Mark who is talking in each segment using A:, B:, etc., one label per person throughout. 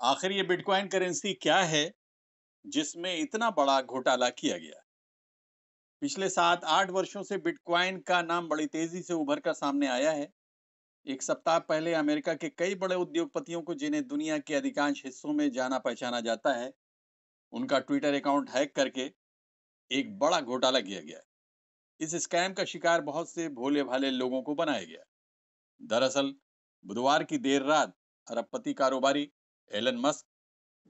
A: आखिर ये bitcoin currency क्या है जिसमें इतना बड़ा घोटाला किया गया? पिछले 7-8 वर्षों से बिटकॉइन का नाम बड़ी तेजी से उभर कर सामने आया है। एक सप्ताह पहले अमेरिका के कई बड़े उद्योगपतियों को, जिन्हें दुनिया के अधिकांश हिस्सों में जाना पहचाना जाता है, उनका ट्विटर अकाउंट हैक करके एक बड़ा घोटाला किया गया। इस स्कैम का शिकार बहुत से भोले भाले लोगों को बनाया गया। दरअसल बुधवार की देर रात अरबपति कारोबारी एलन मस्क,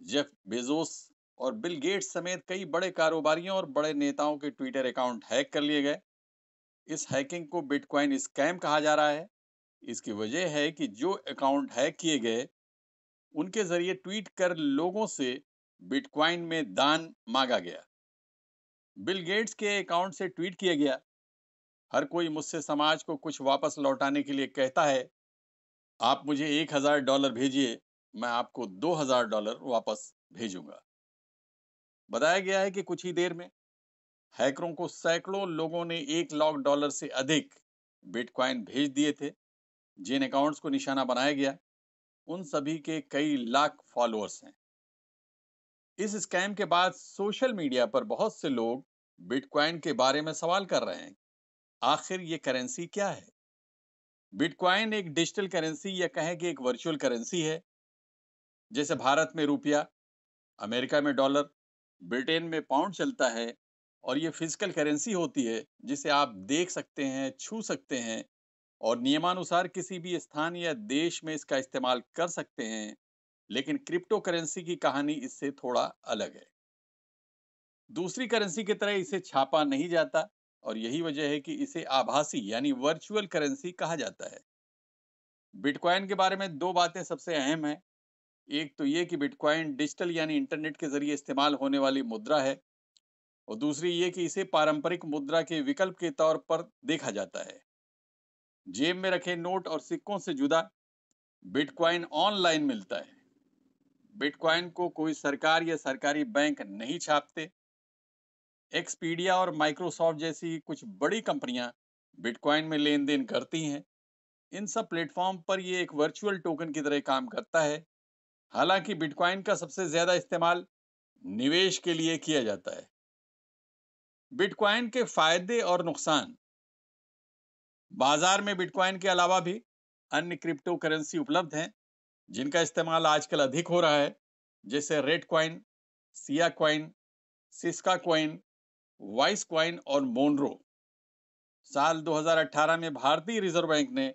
A: जेफ बेजोस और बिल गेट्स समेत कई बड़े कारोबारियों और बड़े नेताओं के ट्विटर अकाउंट हैक कर लिए गए। इस हैकिंग को बिटकॉइन स्कैम कहा जा रहा है। इसकी वजह है कि जो अकाउंट हैक किए गए, उनके जरिए ट्वीट कर लोगों से बिटकॉइन में दान मांगा गया। बिल गेट्स के अकाउंट से ट्वीट किया गया, हर कोई मुझसे समाज को कुछ वापस लौटाने के लिए कहता है। आप मुझे $1000 भेजिए, मैं आपको $2000 वापस भेजूंगा। बताया गया है कि कुछ ही देर में हैकरों को सैकड़ों लोगों ने $1 लाख से अधिक बिटकॉइन भेज दिए थे। जिन अकाउंट्स को निशाना बनाया गया, उन सभी के कई लाख फॉलोअर्स हैं। इस स्कैम के बाद सोशल मीडिया पर बहुत से लोग बिटकॉइन के बारे में सवाल कर रहे हैं। आखिर ये करेंसी क्या है? बिटकॉइन एक डिजिटल करेंसी या कहें कि एक वर्चुअल करेंसी है। जैसे भारत में रुपया, अमेरिका में डॉलर, ब्रिटेन में पाउंड चलता है। और ये फिजिकल करेंसी होती है जिसे आप देख सकते हैं, छू सकते हैं और नियमानुसार किसी भी स्थान या देश में इसका इस्तेमाल कर सकते हैं। लेकिन क्रिप्टो करेंसी की कहानी इससे थोड़ा अलग है। दूसरी करेंसी की तरह इसे छापा नहीं जाता और यही वजह है कि इसे आभासी यानी वर्चुअल करेंसी कहा जाता है। बिटकॉइन के बारे में दो बातें सबसे अहम है। एक तो ये कि बिटकॉइन डिजिटल यानी इंटरनेट के जरिए इस्तेमाल होने वाली मुद्रा है, और दूसरी ये कि इसे पारंपरिक मुद्रा के विकल्प के तौर पर देखा जाता है। जेब में रखे नोट और सिक्कों से जुदा, बिटकॉइन ऑनलाइन मिलता है। बिटकॉइन को कोई सरकार या सरकारी बैंक नहीं छापते। एक्सपीडिया और माइक्रोसॉफ्ट जैसी कुछ बड़ी कंपनियां बिटकॉइन में लेन देन करती हैं। इन सब प्लेटफॉर्म पर ये एक वर्चुअल टोकन की तरह काम करता है। हालांकि बिटकॉइन का सबसे ज्यादा इस्तेमाल निवेश के लिए किया जाता है। बिटकॉइन के फायदे और नुकसान। बाजार में बिटकॉइन के अलावा भी अन्य क्रिप्टो करेंसी उपलब्ध हैं, जिनका इस्तेमाल आजकल अधिक हो रहा है। जैसे red coin, Siya coin, Syska coin, vice coin और मोनरो। साल 2018 में भारतीय रिजर्व बैंक ने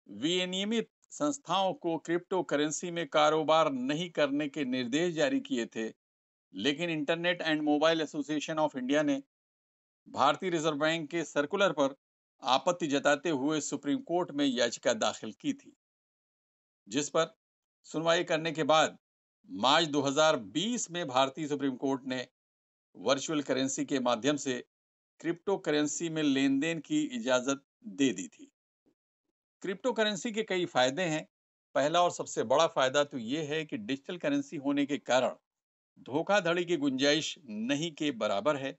A: विनियमित संस्थाओं को क्रिप्टो करेंसी में कारोबार नहीं करने के निर्देश जारी किए थे। लेकिन internet and mobile association of India ने भारतीय रिजर्व बैंक के सर्कुलर पर आपत्ति जताते हुए सुप्रीम कोर्ट में याचिका दाखिल की थी, जिस पर सुनवाई करने के बाद मार्च 2020 में भारतीय सुप्रीम कोर्ट ने वर्चुअल करेंसी के माध्यम से क्रिप्टो करेंसी में लेन देन की इजाजत दे दी थी। क्रिप्टो करेंसी के कई फायदे हैं। पहला और सबसे बड़ा फायदा तो यह है कि डिजिटल करेंसी होने के कारण धोखाधड़ी की गुंजाइश नहीं के बराबर है।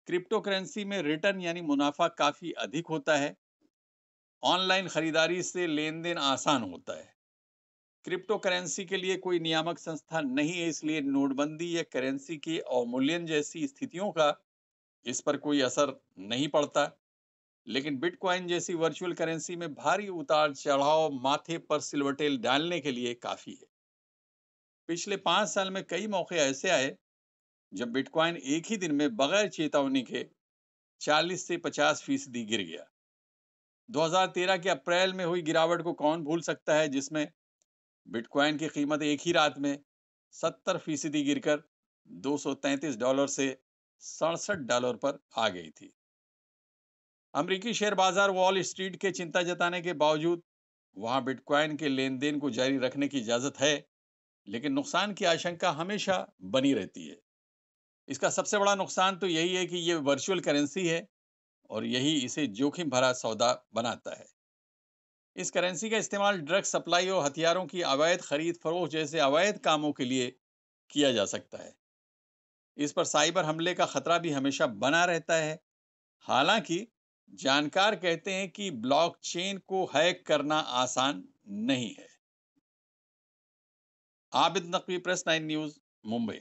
A: क्रिप्टो करेंसी में रिटर्न यानी मुनाफा काफी अधिक होता है। ऑनलाइन खरीदारी से लेन देन आसान होता है। क्रिप्टो करेंसी के लिए कोई नियामक संस्था नहीं है, इसलिए नोटबंदी या करेंसी के अवमूल्यन जैसी स्थितियों का इस पर कोई असर नहीं पड़ता। लेकिन बिटकॉइन जैसी वर्चुअल करेंसी में भारी उतार चढ़ाव माथे पर सिलवटेल डालने के लिए काफी है। पिछले 5 साल में कई मौके ऐसे आए जब बिटकॉइन एक ही दिन में बगैर चेतावनी के 40 से 50% गिर गया। 2013 के अप्रैल में हुई गिरावट को कौन भूल सकता है, जिसमें बिटकॉइन की कीमत एक ही रात में 70% गिरकर $233 से $67 पर आ गई थी। अमेरिकी शेयर बाजार वॉल स्ट्रीट के चिंता जताने के बावजूद वहां बिटकॉइन के लेन देन को जारी रखने की इजाजत है, लेकिन नुकसान की आशंका हमेशा बनी रहती है। इसका सबसे बड़ा नुकसान तो यही है कि ये वर्चुअल करेंसी है और यही इसे जोखिम भरा सौदा बनाता है। इस करेंसी का इस्तेमाल ड्रग सप्लाई और हथियारों की अवैध खरीद फरोख्त जैसे अवैध कामों के लिए किया जा सकता है। इस पर साइबर हमले का खतरा भी हमेशा बना रहता है। हालांकि जानकार कहते हैं कि ब्लॉकचेन को हैक करना आसान नहीं है। Abid Naqvi, press 9 news, Mumbai.